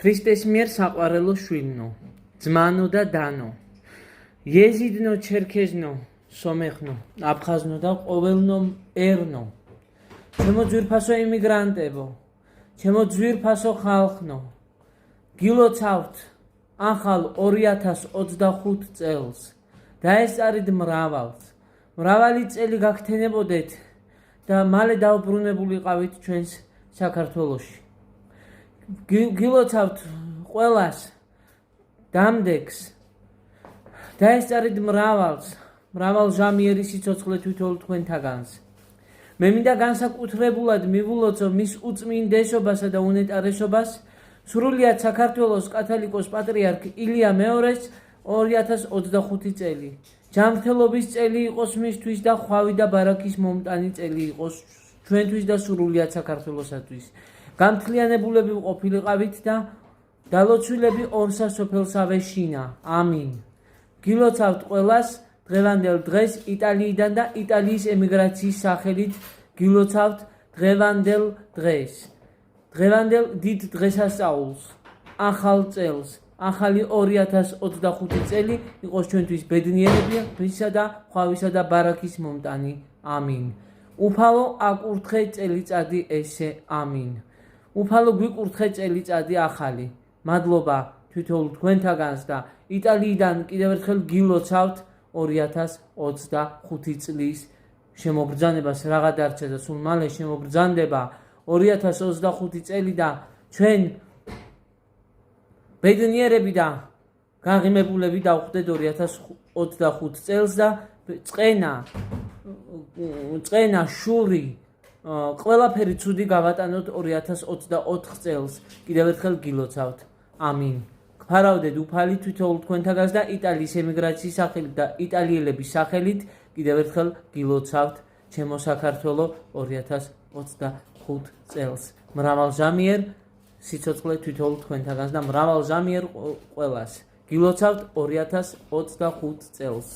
ქრისტეს მიერ საყვარელო შვილნო, ძმანო და დანო, იეზიდნო, ჩერქეზნო, სომეხნო, აფხაზნო და ყოველნო ერნო, ჩემო ძვირფასო იმიგრანტებო, ჩემო ძვირფასო ხალხნო, გილოცავთ ახალ 2025 წელს და ესწარით მრავალი წელი გაგთენებოდეთ და მალე დავბრუნებულიყავით ჩვენს საქართველოში. გილოცავთ ყველას დამდეგს და ესწარით მრავალ ჟამიერი სიცოცხლე თვითონ თქვენთაგანს. მე მინდა განსაკუთრებულად მივულოცო მის უწმინდესობასა და უნეტარესობას სრულიად საქართველოს კათოლიკოს პატრიარქ ილია მეორეს 2025 წელი. ჯანმრთელობის წელი იყოს მისთვის და ხვავი და ბარაქის მომტანი წელი იყოს ჩვენთვის და სრულიად საქართველოსათვის. გამთლიანებულები ყოფილიყავით და დალოცვილები ორსა სოფელსავე შინა. ამინ. გილოცავთ ყველას დღევანდელ დღეს იტალიიდან და იტალიის ემიგრაციის სახელით გილოცავთ დღევანდელ დღეს. დღევანდელ დიდ დღესასწაულს, ახალ წელს, ახალი 2025 წელი იყოს ჩვენთვის ბედნიერებისა და ხვავისა და ბარაქის მომტანი. ამინ. უფალო აკურთხე წელიწადი ესე. ამინ. უფალო გვიკურთხე წელიწადი ახალი. მადლობა თვითონ თქვენთაგანს და იტალიიდან კიდევ ერთხელ გილოცავთ 2025 წლის შემოგრძანებას რაღა დარჩა და სულ მალე შემოგრძანდება 2025 წელი და ჩვენ ბედნიერები და გაღიმებულები დავხვდეთ 2025 წელს და წყენა შური ყველაფერი ცუდი გავატანოთ 2024 წელს. კიდევ ერთხელ გილოცავთ. ამინ. გფარავდეთ უფალი თვითონ თქვენთაგანს და იტალიის ემიგრაციის სახელით და იტალიელების სახელით კიდევ ერთხელ გილოცავთ ჩემო საქართველო 2025 წელს. მრავალჟამიერ სიცოცხლე თვითონ თქვენთაგანს და მრავალჟამიერ ყველას. გილოცავთ 2025 წელს.